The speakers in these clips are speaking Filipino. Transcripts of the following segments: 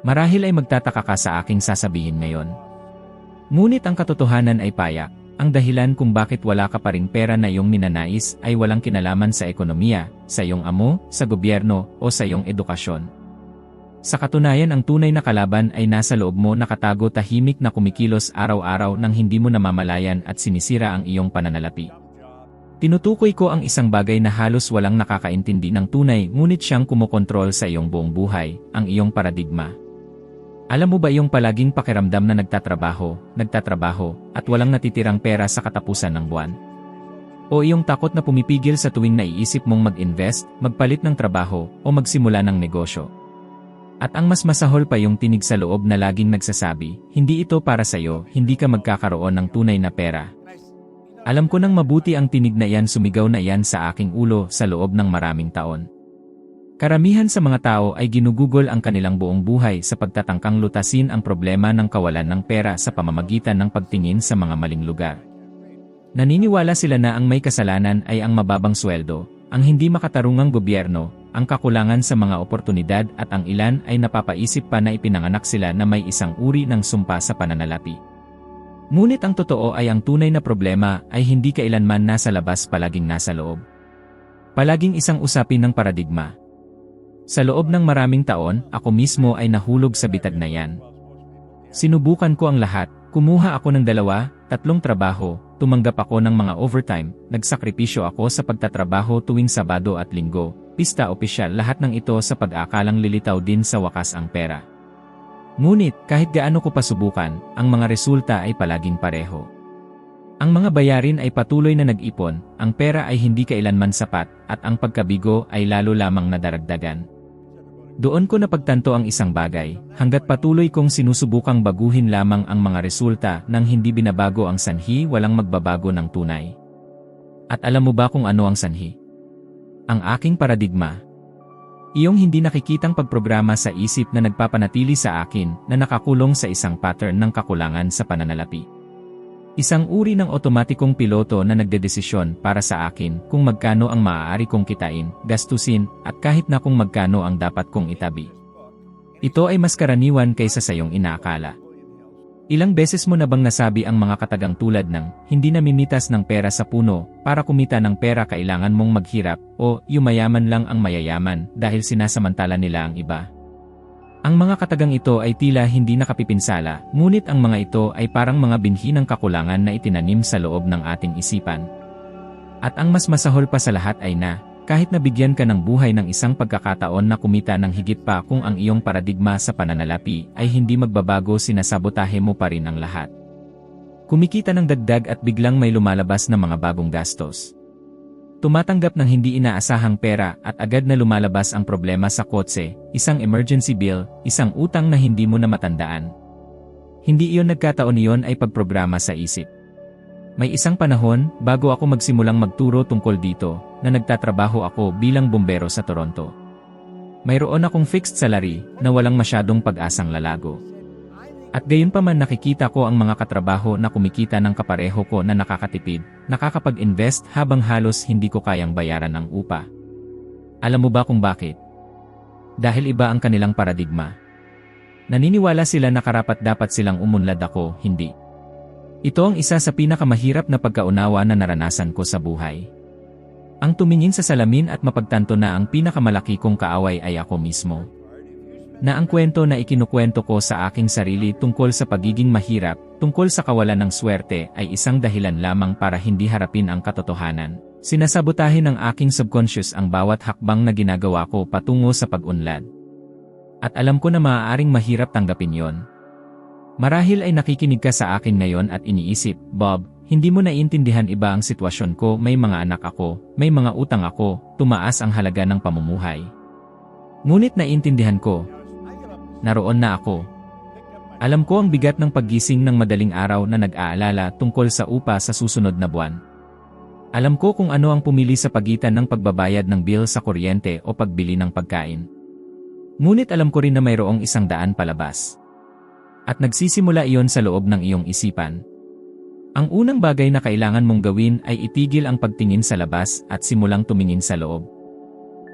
Marahil ay magtataka ka sa aking sasabihin ngayon. Ngunit ang katotohanan ay payak. Ang dahilan kung bakit wala ka pa ring pera na iyong ninanais ay walang kinalaman sa ekonomiya, sa iyong amo, sa gobyerno, o sa iyong edukasyon. Sa katunayan, ang tunay na kalaban ay nasa loob mo, nakatago, tahimik na kumikilos araw-araw nang hindi mo namamalayan at sinisira ang iyong pananalapi. Tinutukoy ko ang isang bagay na halos walang nakakaintindi ng tunay, ngunit siyang kumokontrol sa iyong buong buhay, ang iyong paradigma. Alam mo ba iyong palaging pakiramdam na nagtatrabaho, at walang natitirang pera sa katapusan ng buwan? O iyong takot na pumipigil sa tuwing naiisip mong mag-invest, magpalit ng trabaho, o magsimula ng negosyo? At ang mas masahol pa yung tinig sa loob na laging nagsasabi, hindi ito para sa'yo, hindi ka magkakaroon ng tunay na pera. Alam ko nang mabuti ang tinig na iyan, sumigaw na iyan sa aking ulo sa loob ng maraming taon. Karamihan sa mga tao ay ginugugol ang kanilang buong buhay sa pagtatangkang lutasin ang problema ng kawalan ng pera sa pamamagitan ng pagtingin sa mga maling lugar. Naniniwala sila na ang may kasalanan ay ang mababang sweldo, ang hindi makatarungang gobyerno, ang kakulangan sa mga oportunidad at ang ilan ay napapaisip pa na ipinanganak sila na may isang uri ng sumpa sa pananalapi. Ngunit ang totoo ay ang tunay na problema ay hindi kailanman nasa labas, palaging nasa loob. Palaging isang usapin ng paradigma. Sa loob ng maraming taon, ako mismo ay nahulog sa bitag na yan. Sinubukan ko ang lahat, kumuha ako ng 2, 3 trabaho, tumanggap ako ng mga overtime, nagsakripisyo ako sa pagtatrabaho tuwing Sabado at Linggo, pista opisyal, lahat ng ito sa pag-akalang lilitaw din sa wakas ang pera. Ngunit, kahit gaano ko pa subukan, ang mga resulta ay palaging pareho. Ang mga bayarin ay patuloy na nag-ipon, ang pera ay hindi kailanman sapat, at ang pagkabigo ay lalo lamang nadaragdagan. Doon ko napagtanto ang isang bagay, hanggat patuloy kong sinusubukang baguhin lamang ang mga resulta nang hindi binabago ang sanhi, walang magbabago ng tunay. At alam mo ba kung ano ang sanhi? Ang aking paradigma. Iyong hindi nakikitang pagprograma sa isip na nagpapanatili sa akin na nakakulong sa isang pattern ng kakulangan sa pananalapi. Isang uri ng otomatikong piloto na nagdedesisyon para sa akin kung magkano ang maaari kong kitain, gastusin, at kahit na kung magkano ang dapat kong itabi. Ito ay mas karaniwan kaysa sa iyong inaakala. Ilang beses mo na bang nasabi ang mga katagang tulad ng, hindi namimitas ng pera sa puno, para kumita ng pera kailangan mong maghirap, o yumayaman lang ang mayayaman dahil sinasamantala nila ang iba? Ang mga katagang ito ay tila hindi nakapipinsala, ngunit ang mga ito ay parang mga binhi ng kakulangan na itinanim sa loob ng ating isipan. At ang mas masahol pa sa lahat ay na, kahit nabigyan ka ng buhay ng isang pagkakataon na kumita ng higit pa kung ang iyong paradigma sa pananalapi ay hindi magbabago, sinasabotahe mo pa rin ang lahat. Kumikita ng dagdag at biglang may lumalabas na mga bagong gastos. Tumatanggap ng hindi inaasahang pera at agad na lumalabas ang problema sa kotse, isang emergency bill, isang utang na hindi mo na matandaan. Hindi iyon nagkataon, iyon ay pagprograma sa isip. May isang panahon, bago ako magsimulang magturo tungkol dito, na nagtatrabaho ako bilang bumbero sa Toronto. Mayroon akong fixed salary na walang masyadong pag-asang lalago. At gayon pa man, nakikita ko ang mga katrabaho na kumikita ng kapareho ko na nakakatipid, nakakapag-invest habang halos hindi ko kayang bayaran ang upa. Alam mo ba kung bakit? Dahil iba ang kanilang paradigma. Naniniwala sila na karapat-dapat silang umunlad, ako hindi. Ito ang isa sa pinakamahirap na pagkaunawa na naranasan ko sa buhay. Ang tumingin sa salamin at mapagtanto na ang pinakamalaki kong kaaway ay ako mismo. Na ang kwento na ikinukwento ko sa aking sarili tungkol sa pagiging mahirap, tungkol sa kawalan ng swerte ay isang dahilan lamang para hindi harapin ang katotohanan. Sinasabotahe ng aking subconscious ang bawat hakbang na ginagawa ko patungo sa pag-unlad. At alam ko na maaaring mahirap tanggapin yon. Marahil ay nakikinig ka sa akin ngayon at iniisip, Bob, hindi mo naiintindihan, iba ang sitwasyon ko, may mga anak ako, may mga utang ako, tumaas ang halaga ng pamumuhay. Ngunit naiintindihan ko. Naroon na ako. Alam ko ang bigat ng paggising ng madaling araw na nag-aalala tungkol sa upa sa susunod na buwan. Alam ko kung ano ang pumili sa pagitan ng pagbabayad ng bill sa kuryente o pagbili ng pagkain. Ngunit alam ko rin na mayroong 100 palabas. At nagsisimula iyon sa loob ng iyong isipan. Ang unang bagay na kailangan mong gawin ay itigil ang pagtingin sa labas at simulang tumingin sa loob.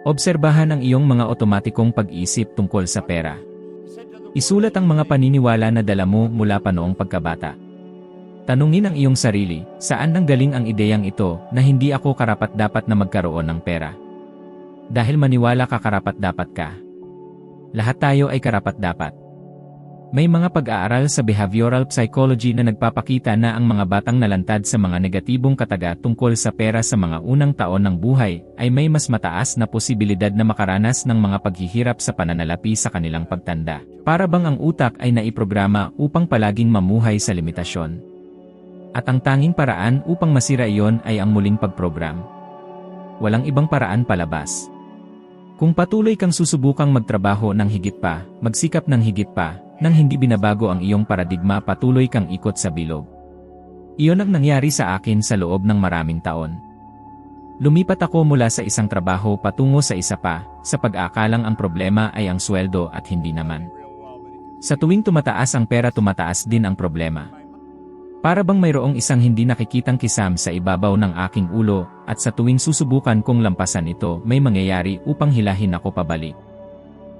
Obserbahan ang iyong mga otomatikong pag-isip tungkol sa pera. Isulat ang mga paniniwala na dala mo mula pa noong pagkabata. Tanungin ang iyong sarili, saan nanggaling ang ideyang ito na hindi ako karapat-dapat na magkaroon ng pera? Dahil maniwala ka karapat-dapat ka. Lahat tayo ay karapat-dapat. May mga pag-aaral sa behavioral psychology na nagpapakita na ang mga batang nalantad sa mga negatibong kataga tungkol sa pera sa mga unang taon ng buhay ay may mas mataas na posibilidad na makaranas ng mga paghihirap sa pananalapi sa kanilang pagtanda. Para bang ang utak ay naiprograma upang palaging mamuhay sa limitasyon. At ang tanging paraan upang masira iyon ay ang muling pagprogram. Walang ibang paraan palabas. Kung patuloy kang susubukang magtrabaho ng higit pa, magsikap ng higit pa, nang hindi binabago ang iyong paradigma, patuloy kang ikot sa bilog. Iyon ang nangyari sa akin sa loob ng maraming taon. Lumipat ako mula sa isang trabaho patungo sa isa pa, sa pag-aakalang ang problema ay ang sweldo at hindi naman. Sa tuwing tumataas ang pera, tumataas din ang problema. Para bang mayroong isang hindi nakikitang kisam sa ibabaw ng aking ulo, at sa tuwing susubukan kong lampasan ito, may mangyayari upang hilahin ako pabalik.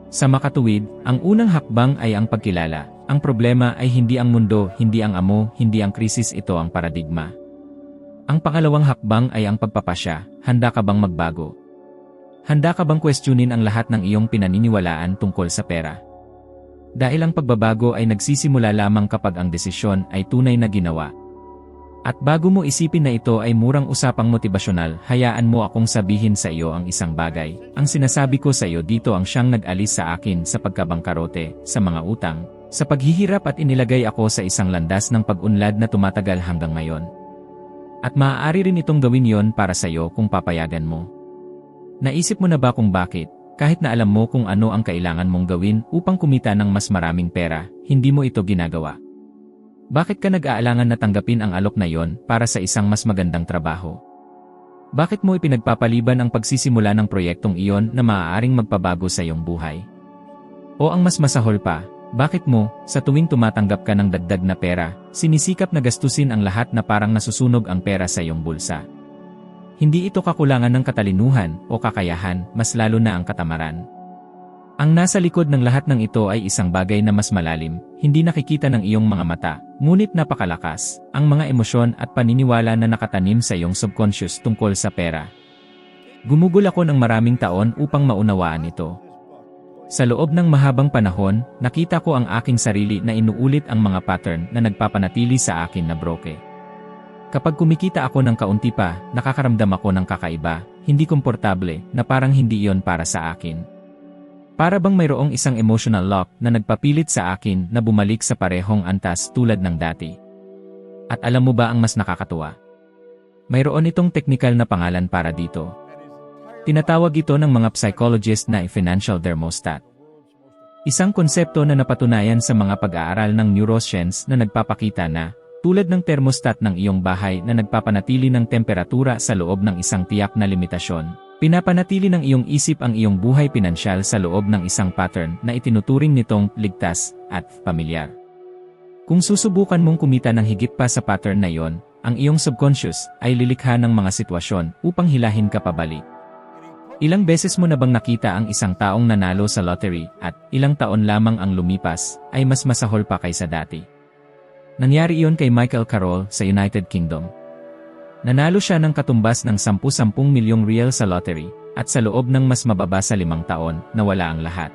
Sa makatuwid, ang unang hakbang ay ang pagkilala. Ang problema ay hindi ang mundo, hindi ang amo, hindi ang krisis, ito ang paradigma. Ang pangalawang hakbang ay ang pagpapasya. Handa ka bang magbago? Handa ka bang questionin ang lahat ng iyong pinaniniwalaan tungkol sa pera? Dahil ang pagbabago ay nagsisimula lamang kapag ang desisyon ay tunay na ginawa. At bago mo isipin na ito ay murang usapang motibasyonal, hayaan mo akong sabihin sa iyo ang isang bagay. Ang sinasabi ko sa iyo dito ang siyang nag-alis sa akin sa pagkabangkarote, sa mga utang, sa paghihirap, at inilagay ako sa isang landas ng pag-unlad na tumatagal hanggang ngayon. At maaari rin itong gawin yon para sa iyo kung papayagan mo. Naisip mo na ba kung bakit, kahit na alam mo kung ano ang kailangan mong gawin upang kumita ng mas maraming pera, hindi mo ito ginagawa? Bakit ka nag-aalangan na tanggapin ang alok na yon para sa isang mas magandang trabaho? Bakit mo ipinagpapaliban ang pagsisimula ng proyektong iyon na maaaring magpabago sa iyong buhay? O ang mas masahol pa, bakit mo, sa tuwing tumatanggap ka ng dagdag na pera, sinisikap na gastusin ang lahat na parang nasusunog ang pera sa iyong bulsa? Hindi ito kakulangan ng katalinuhan o kakayahan, mas lalo na ang katamaran. Ang nasa likod ng lahat ng ito ay isang bagay na mas malalim, hindi nakikita ng iyong mga mata, ngunit napakalakas, ang mga emosyon at paniniwala na nakatanim sa iyong subconscious tungkol sa pera. Gumugol ako ng maraming taon upang maunawaan ito. Sa loob ng mahabang panahon, nakita ko ang aking sarili na inuulit ang mga pattern na nagpapanatili sa akin na broke. Kapag kumikita ako ng kaunti pa, nakakaramdam ako ng kakaiba, hindi komportable, na parang hindi iyon para sa akin. Para bang mayroong isang emotional lock na nagpapilit sa akin na bumalik sa parehong antas tulad ng dati. At alam mo ba ang mas nakakatuwa? Mayroon itong teknikal na pangalan para dito. Tinatawag ito ng mga psychologist na financial thermostat. Isang konsepto na napatunayan sa mga pag-aaral ng neuroscience na nagpapakita na, tulad ng thermostat ng iyong bahay na nagpapanatili ng temperatura sa loob ng isang tiyak na limitasyon, pinapanatili ng iyong isip ang iyong buhay pinansyal sa loob ng isang pattern na itinuturing nitong ligtas at pamilyar. Kung susubukan mong kumita ng higit pa sa pattern na iyon, ang iyong subconscious ay lilikha ng mga sitwasyon upang hilahin ka pabalik. Ilang beses mo na bang nakita ang isang taong nanalo sa lottery at ilang taon lamang ang lumipas ay mas masahol pa kaysa dati? Nangyari iyon kay Michael Carroll sa United Kingdom. Nanalo siya ng katumbas ng 10 milyong real sa lottery, at sa loob ng mas mababa sa 5 taon, nawala ang lahat.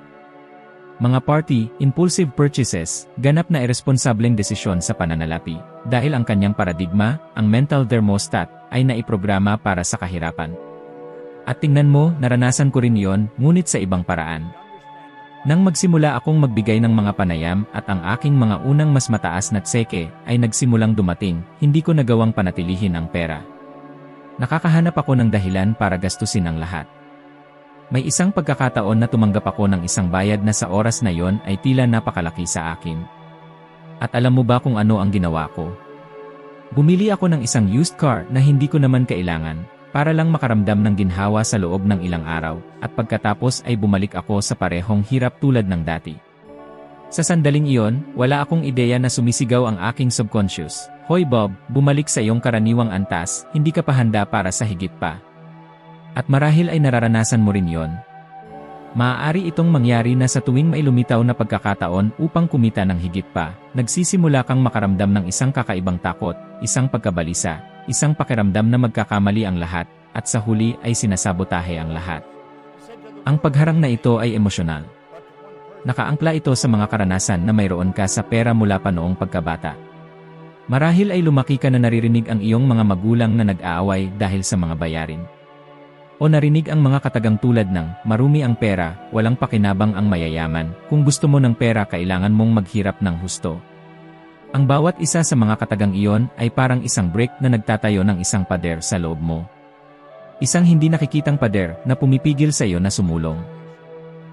Mga party, impulsive purchases, ganap na iresponsableng desisyon sa pananalapi, dahil ang kanyang paradigma, ang mental thermostat, ay naiprograma para sa kahirapan. At tingnan mo, naranasan ko rin iyon, ngunit sa ibang paraan. Nang magsimula akong magbigay ng mga panayam at ang aking mga unang mas mataas na tseke ay nagsimulang dumating, hindi ko nagawang panatilihin ang pera. Nakakahanap ako ng dahilan para gastusin ang lahat. May isang pagkakataon na tumanggap ako ng isang bayad na sa oras na yon ay tila napakalaki sa akin. At alam mo ba kung ano ang ginawa ko? Bumili ako ng isang used car na hindi ko naman kailangan, para lang makaramdam ng ginhawa sa loob ng ilang araw, at pagkatapos ay bumalik ako sa parehong hirap tulad ng dati. Sa sandaling iyon, wala akong ideya na sumisigaw ang aking subconscious, "Hoy Bob, bumalik sa iyong karaniwang antas, hindi ka pa handa para sa higit pa." At marahil ay nararanasan mo rin yon. Maaari itong mangyari na sa tuwing may lumitaw na pagkakataon upang kumita ng higit pa, nagsisimula kang makaramdam ng isang kakaibang takot, isang pagkabalisa, isang pakiramdam na magkakamali ang lahat, at sa huli ay sinasabotahe ang lahat. Ang pagharang na ito ay emosyonal. Nakaangkla ito sa mga karanasan na mayroon ka sa pera mula pa noong pagkabata. Marahil ay lumaki ka na naririnig ang iyong mga magulang na nag-aaway dahil sa mga bayarin. O narinig ang mga katagang tulad ng, marumi ang pera, walang pakinabang ang mayayaman, kung gusto mo ng pera kailangan mong maghirap ng husto. Ang bawat isa sa mga katagang iyon ay parang isang brick na nagtatayo ng isang pader sa loob mo. Isang hindi nakikitang pader na pumipigil sa iyo na sumulong.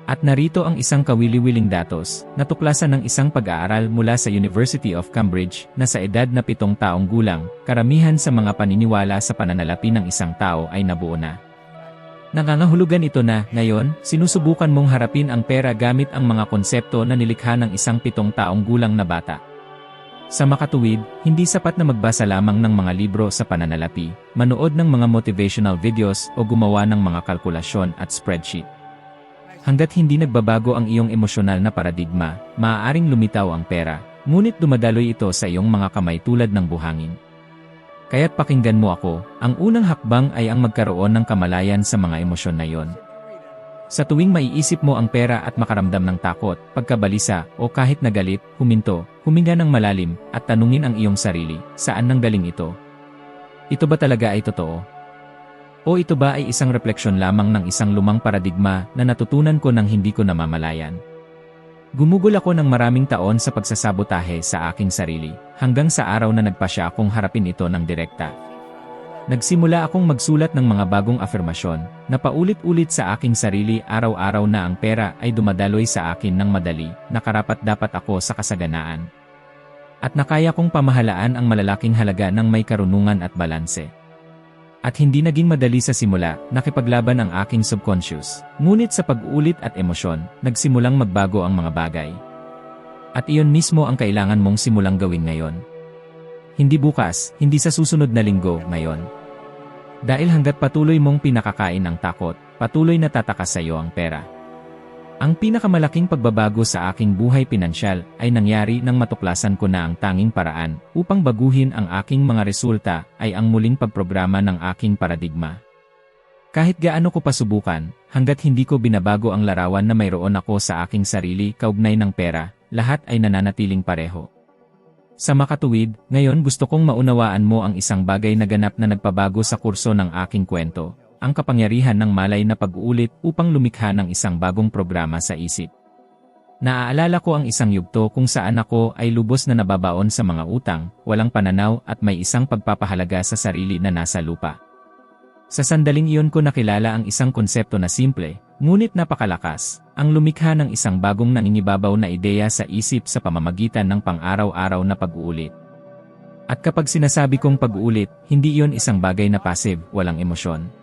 At narito ang isang kawili-wiling datos, natuklasan ng isang pag-aaral mula sa University of Cambridge na sa edad na 7 taong gulang, karamihan sa mga paniniwala sa pananalapi ng isang tao ay nabuo na. Nangangahulugan ito na, ngayon, sinusubukan mong harapin ang pera gamit ang mga konsepto na nilikha ng isang 7 taong gulang na bata. Sa makatuwid, hindi sapat na magbasa lamang ng mga libro sa pananalapi, manood ng mga motivational videos o gumawa ng mga kalkulasyon at spreadsheet. Hangga't hindi nagbabago ang iyong emosyonal na paradigma, maaaring lumitaw ang pera, ngunit dumadaloy ito sa iyong mga kamay tulad ng buhangin. Kaya't pakinggan mo ako, ang unang hakbang ay ang magkaroon ng kamalayan sa mga emosyon na iyon. Sa tuwing maiisip mo ang pera at makaramdam ng takot, pagkabalisa, o kahit nagalit, huminto, huminga ng malalim, at tanungin ang iyong sarili, saan nanggaling ito? Ito ba talaga ay totoo? O ito ba ay isang refleksyon lamang ng isang lumang paradigma na natutunan ko nang hindi ko namamalayan? Gumugol ako ng maraming taon sa pagsasabotahe sa aking sarili, hanggang sa araw na nagpasya akong harapin ito ng direkta. Nagsimula akong magsulat ng mga bagong afirmasyon, na paulit-ulit sa aking sarili araw-araw na ang pera ay dumadaloy sa akin ng madali, na karapat-dapat ako sa kasaganaan. At nakaya kong pamahalaan ang malalaking halaga ng may karunungan at balanse. At hindi naging madali sa simula, nakipaglaban ang aking subconscious. Ngunit sa pag-ulit at emosyon, nagsimulang magbago ang mga bagay. At iyon mismo ang kailangan mong simulang gawin ngayon. Hindi bukas, hindi sa susunod na linggo, ngayon. Dahil hanggat patuloy mong pinakakain ang takot, patuloy na tatakas sa iyo ang pera. Ang pinakamalaking pagbabago sa aking buhay pinansyal ay nangyari nang matuklasan ko na ang tanging paraan upang baguhin ang aking mga resulta ay ang muling pagprograma ng aking paradigma. Kahit gaano ko pasubukan, hanggat hindi ko binabago ang larawan na mayroon ako sa aking sarili kaugnay ng pera, lahat ay nananatiling pareho. Sa makatuwid, ngayon gusto kong maunawaan mo ang isang bagay na ganap na nagpabago sa kurso ng aking kwento. Ang kapangyarihan ng malay na pag-uulit upang lumikha ng isang bagong programa sa isip. Naaalala ko ang isang yugto kung saan ako ay lubos na nababaon sa mga utang, walang pananaw at may isang pagpapahalaga sa sarili na nasa lupa. Sa sandaling iyon ko nakilala ang isang konsepto na simple, ngunit napakalakas, ang lumikha ng isang bagong nangingibabaw na ideya sa isip sa pamamagitan ng pang-araw-araw na pag-uulit. At kapag sinasabi kong pag-uulit, hindi iyon isang bagay na passive, walang emosyon.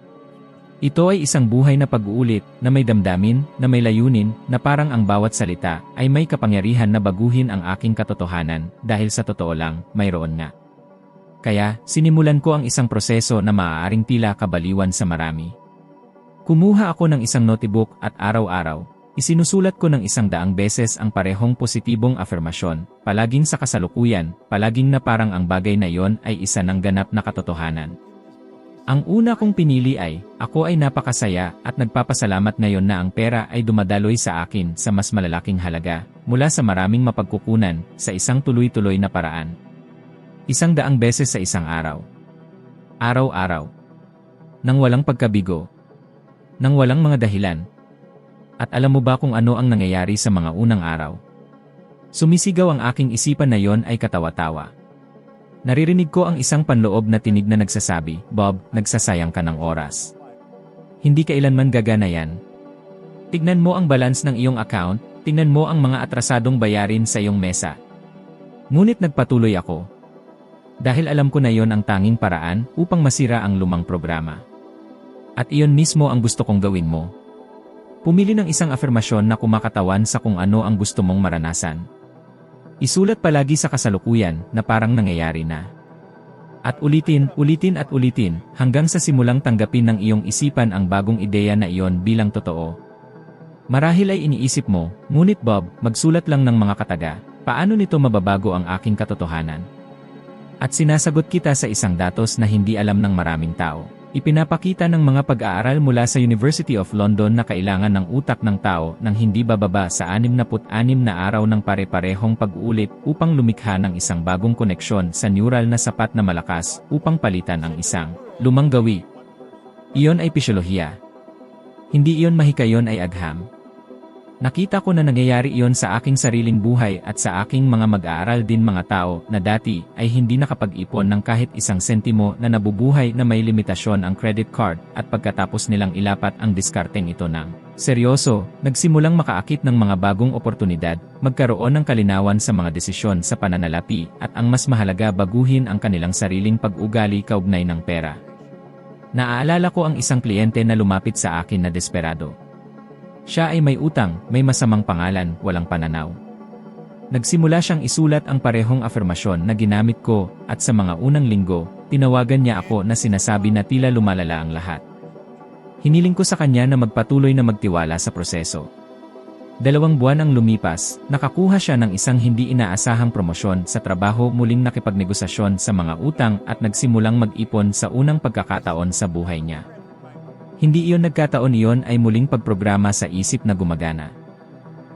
Ito ay isang buhay na pag-uulit, na may damdamin, na may layunin, na parang ang bawat salita ay may kapangyarihan na baguhin ang aking katotohanan, dahil sa totoo lang, mayroon nga. Kaya, sinimulan ko ang isang proseso na maaaring tila kabaliwan sa marami. Kumuha ako ng isang notebook at araw-araw, isinusulat ko ng 100 beses ang parehong positibong afirmasyon, palaging sa kasalukuyan, palaging na parang ang bagay na iyon ay isa ng ganap na katotohanan. Ang una kong pinili ay, ako ay napakasaya at nagpapasalamat ngayon na ang pera ay dumadaloy sa akin sa mas malalaking halaga, mula sa maraming mapagkukunan, sa isang tuloy-tuloy na paraan. 100 beses sa isang araw. Araw-araw. Nang walang pagkabigo. Nang walang mga dahilan. At alam mo ba kung ano ang nangyayari sa mga unang araw? Sumisigaw ang aking isipan na yon ay katawa-tawa. Naririnig ko ang isang panloob na tinig na nagsasabi, Bob, nagsasayang ka ng oras. Hindi kailanman gagana yan. Tignan mo ang balance ng iyong account, tingnan mo ang mga atrasadong bayarin sa iyong mesa. Ngunit nagpatuloy ako. Dahil alam ko na yon ang tanging paraan upang masira ang lumang programa. At iyon mismo ang gusto kong gawin mo. Pumili ng isang afirmasyon na kumakatawan sa kung ano ang gusto mong maranasan. Isulat palagi sa kasalukuyan na parang nangyayari na. At ulitin, ulitin at ulitin, hanggang sa simulang tanggapin ng iyong isipan ang bagong ideya na iyon bilang totoo. Marahil ay iniisip mo, ngunit Bob, magsulat lang ng mga kataga, paano nito mababago ang aking katotohanan? At sinasagot kita sa isang datos na hindi alam ng maraming tao. Ipinapakita ng mga pag-aaral mula sa University of London na kailangan ng utak ng tao ng hindi bababa sa 66 na araw ng pare-parehong pag-uulit upang lumikha ng isang bagong koneksyon sa neural na sapat na malakas upang palitan ang isang lumang gawi. Iyon ay pisyolohiya. Hindi iyon mahikayon ay agham. Nakita ko na nangyayari iyon sa aking sariling buhay at sa aking mga mag-aaral din mga tao na dati ay hindi nakapag-ipon ng kahit isang sentimo na nabubuhay na may limitasyon ang credit card at pagkatapos nilang ilapat ang diskarteng ito ng seryoso, nagsimulang makaakit ng mga bagong oportunidad, magkaroon ng kalinawan sa mga desisyon sa pananalapi at ang mas mahalaga baguhin ang kanilang sariling pag-ugali kaugnay ng pera. Naaalala ko ang isang kliyente na lumapit sa akin na desperado. Siya ay may utang, may masamang pangalan, walang pananaw. Nagsimula siyang isulat ang parehong afirmasyon na ginamit ko at sa mga unang linggo, tinawagan niya ako na sinasabi na tila lumalala ang lahat. Hiniling ko sa kanya na magpatuloy na magtiwala sa proseso. 2 buwan ang lumipas, nakakuha siya ng isang hindi inaasahang promosyon sa trabaho, muling nakipagnegosasyon sa mga utang at nagsimulang mag-ipon sa unang pagkakataon sa buhay niya. Hindi iyon nagkataon, iyon ay muling pagprograma sa isip na gumagana.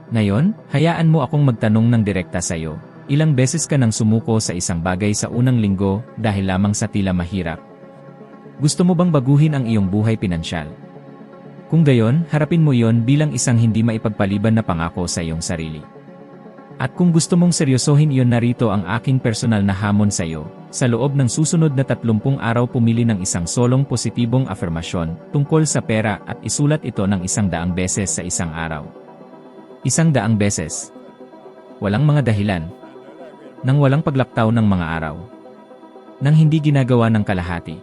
Ngayon, hayaan mo akong magtanong ng direkta sa iyo. Ilang beses ka nang sumuko sa isang bagay sa unang linggo dahil lamang sa tila mahirap? Gusto mo bang baguhin ang iyong buhay pinansyal? Kung gayon, harapin mo iyon bilang isang hindi maipagpaliban na pangako sa iyong sarili. At kung gusto mong seryosohin iyon, narito ang aking personal na hamon sa iyo. Sa loob ng susunod na 30 araw, pumili ng isang solong positibong afirmasyon tungkol sa pera at isulat ito ng 100 beses sa isang araw. 100 beses. Walang mga dahilan. Nang walang paglaktaw ng mga araw. Nang hindi ginagawa ng kalahati.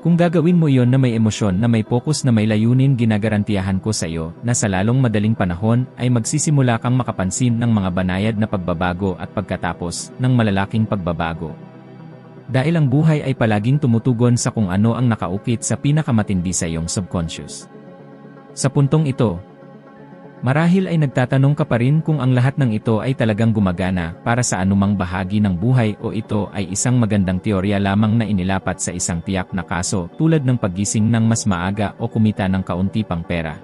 Kung gagawin mo iyon na may emosyon, na may focus, na may layunin, ginagarantiyahan ko sa iyo na sa lalong madaling panahon ay magsisimula kang makapansin ng mga banayad na pagbabago at pagkatapos ng malalaking pagbabago. Dahil ang buhay ay palaging tumutugon sa kung ano ang nakaukit sa pinakamatindi sa iyong subconscious. Sa puntong ito, marahil ay nagtatanong ka pa rin kung ang lahat ng ito ay talagang gumagana para sa anumang bahagi ng buhay o ito ay isang magandang teorya lamang na inilapat sa isang tiyak na kaso tulad ng paggising ng mas maaga o kumita ng kaunti pang pera.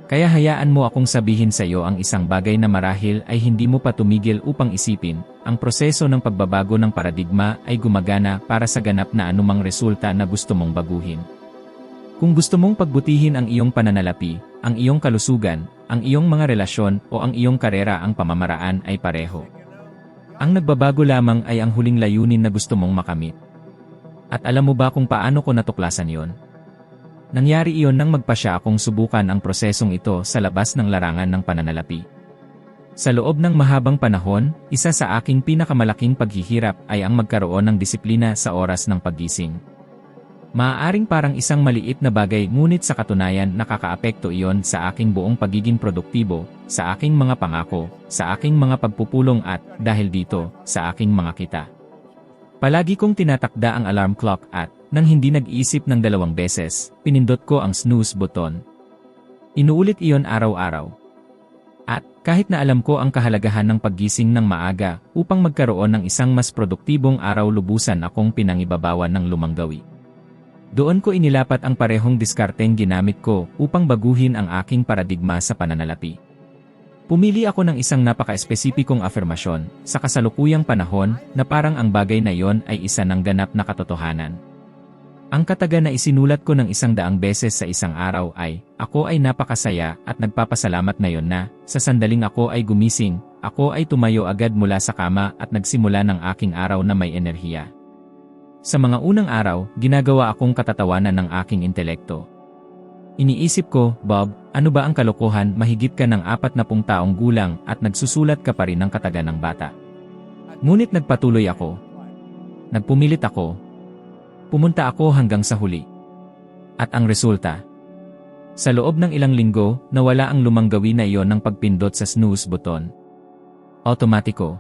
Kaya hayaan mo akong sabihin sa iyo ang isang bagay na marahil ay hindi mo pa tumigil upang isipin. Ang proseso ng pagbabago ng paradigma ay gumagana para sa ganap na anumang resulta na gusto mong baguhin. Kung gusto mong pagbutihin ang iyong pananalapi, ang iyong kalusugan, ang iyong mga relasyon o ang iyong karera, ang pamamaraan ay pareho. Ang nagbabago lamang ay ang huling layunin na gusto mong makamit. At alam mo ba kung paano ko natuklasan yon? Nangyari iyon nang magpasya akong subukan ang prosesong ito sa labas ng larangan ng pananalapi. Sa loob ng mahabang panahon, isa sa aking pinakamalaking paghihirap ay ang magkaroon ng disiplina sa oras ng paggising. Maaaring parang isang maliit na bagay, ngunit sa katunayan nakakaapekto iyon sa aking buong pagiging produktibo, sa aking mga pangako, sa aking mga pagpupulong at, dahil dito, sa aking mga kita. Palagi kong tinatakda ang alarm clock at, nang hindi nag-iisip ng 2 beses, pinindot ko ang snooze button. Inuulit iyon araw-araw. At, kahit na alam ko ang kahalagahan ng paggising ng maaga upang magkaroon ng isang mas produktibong araw, lubusan akong pinangibabawan ng lumang gawi. Doon ko inilapat ang parehong diskarteng ginamit ko upang baguhin ang aking paradigma sa pananalapi. Pumili ako ng isang napaka-espesipikong afirmasyon sa kasalukuyang panahon na parang ang bagay na iyon ay isa ng ganap na katotohanan. Ang kataga na isinulat ko ng 100 beses sa isang araw ay, ako ay napakasaya at nagpapasalamat ngayon na, sa sandaling ako ay gumising, ako ay tumayo agad mula sa kama at nagsimula ng aking araw na may enerhiya. Sa mga unang araw, ginagawa akong katatawanan ng aking intelekto. Iniisip ko, Bob, ano ba ang kalokohan, mahigit ka ng 40 taong gulang at nagsusulat ka pa rin ng kataga ng bata. Ngunit nagpatuloy ako. Nagpumilit ako. Pumunta ako hanggang sa huli. At ang resulta? Sa loob ng ilang linggo, nawala ang lumang gawi na iyon ng pagpindot sa snooze button. Automatiko.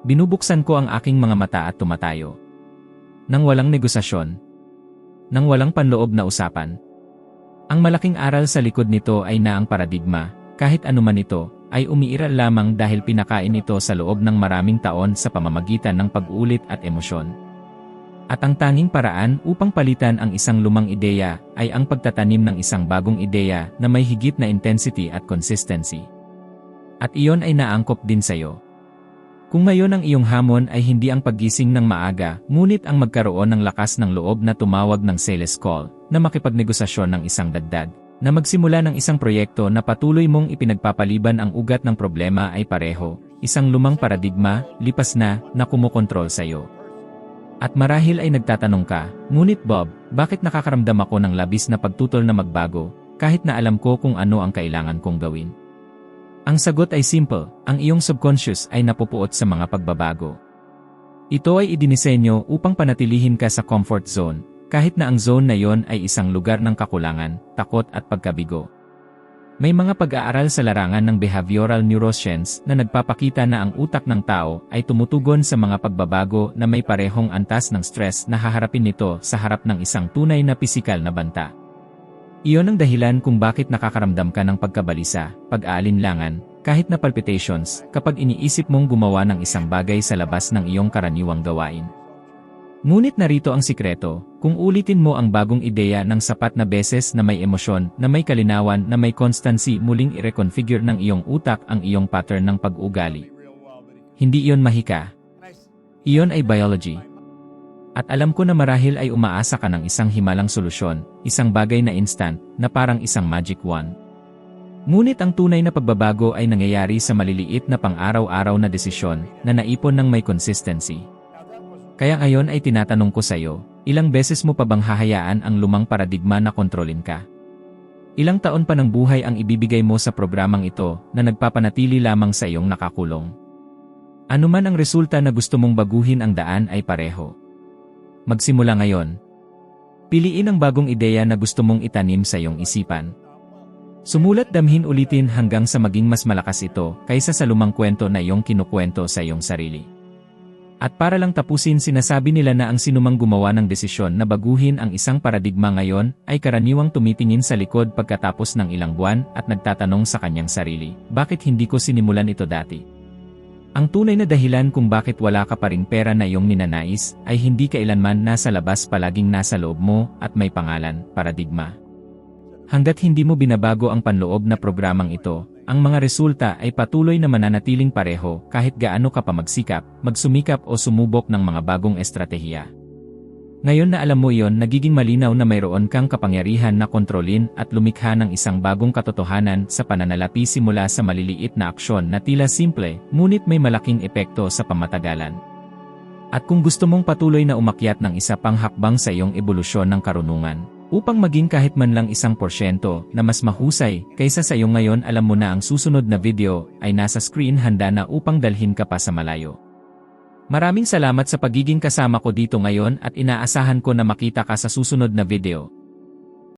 Binubuksan ko ang aking mga mata at tumatayo. Nang walang negosasyon. Nang walang panloob na usapan. Ang malaking aral sa likod nito ay na ang paradigma, kahit anuman ito, ay umiiral lamang dahil pinakain ito sa loob ng maraming taon sa pamamagitan ng pag-ulit at emosyon. At ang tanging paraan upang palitan ang isang lumang ideya ay ang pagtatanim ng isang bagong ideya na may higit na intensity at consistency. At iyon ay naangkop din sa iyo. Kung ngayon ang iyong hamon ay hindi ang paggising ng maaga, ngunit ang magkaroon ng lakas ng loob na tumawag ng sales call, na makipagnegosasyon ng isang dagdag, na magsimula ng isang proyekto na patuloy mong ipinagpapaliban ang ugat ng problema ay pareho, isang lumang paradigma, lipas na kumukontrol sa iyo. At marahil ay nagtatanong ka, ngunit Bob, bakit nakakaramdam ako ng labis na pagtutol na magbago, kahit na alam ko kung ano ang kailangan kong gawin? Ang sagot ay simple, ang iyong subconscious ay napupuot sa mga pagbabago. Ito ay idinisenyo upang panatilihin ka sa comfort zone, kahit na ang zone na yon ay isang lugar ng kakulangan, takot at pagkabigo. May mga pag-aaral sa larangan ng behavioral neuroscience na nagpapakita na ang utak ng tao ay tumutugon sa mga pagbabago na may parehong antas ng stress na haharapin nito sa harap ng isang tunay na pisikal na banta. Iyon ang dahilan kung bakit nakakaramdam ka ng pagkabalisa, pag-aalinlangan, kahit na palpitations, kapag iniisip mong gumawa ng isang bagay sa labas ng iyong karaniwang gawain. Ngunit narito ang sikreto, kung ulitin mo ang bagong ideya ng sapat na beses na may emosyon, na may kalinawan, na may constancy, muling i-reconfigure ng iyong utak ang iyong pattern ng pag-uugali. Hindi iyon mahika. Iyon ay biology. At alam ko na marahil ay umaasa ka ng isang himalang solusyon, isang bagay na instant, na parang isang magic wand. Ngunit ang tunay na pagbabago ay nangyayari sa maliliit na pang-araw-araw na desisyon na naipon ng may consistency. Kaya ngayon ay tinatanong ko sa iyo, ilang beses mo pa bang hahayaan ang lumang paradigma na kontrolin ka? Ilang taon pa ng buhay ang ibibigay mo sa programang ito na nagpapanatili lamang sa iyong nakakulong? Ano man ang resulta na gusto mong baguhin, ang daan ay pareho. Magsimula ngayon. Piliin ang bagong ideya na gusto mong itanim sa iyong isipan. Sumulat, damhin, ulitin hanggang sa maging mas malakas ito kaysa sa lumang kwento na iyong kinukwento sa iyong sarili. At para lang tapusin, sinasabi nila na ang sinumang gumawa ng desisyon na baguhin ang isang paradigma ngayon ay karaniwang tumitingin sa likod pagkatapos ng ilang buwan at nagtatanong sa kanyang sarili, bakit hindi ko sinimulan ito dati? Ang tunay na dahilan kung bakit wala ka pa ring pera na iyong ninanais ay hindi kailanman nasa labas, palaging nasa loob mo at may pangalan, paradigma. Hanggat hindi mo binabago ang panloob na programang ito, ang mga resulta ay patuloy na mananatiling pareho kahit gaano ka pa magsikap, magsumikap o sumubok ng mga bagong estratehiya. Ngayon na alam mo iyon, nagiging malinaw na mayroon kang kapangyarihan na kontrolin at lumikha ng isang bagong katotohanan sa pananalapi simula sa maliliit na aksyon na tila simple, ngunit may malaking epekto sa pamatagalan. At kung gusto mong patuloy na umakyat ng isa pang hakbang sa iyong ebolusyon ng karunungan, upang maging kahit man lang 1% na mas mahusay kaysa sa iyo ngayon, alam mo na ang susunod na video ay nasa screen, handa na upang dalhin ka pa sa malayo. Maraming salamat sa pagiging kasama ko dito ngayon at inaasahan ko na makita ka sa susunod na video.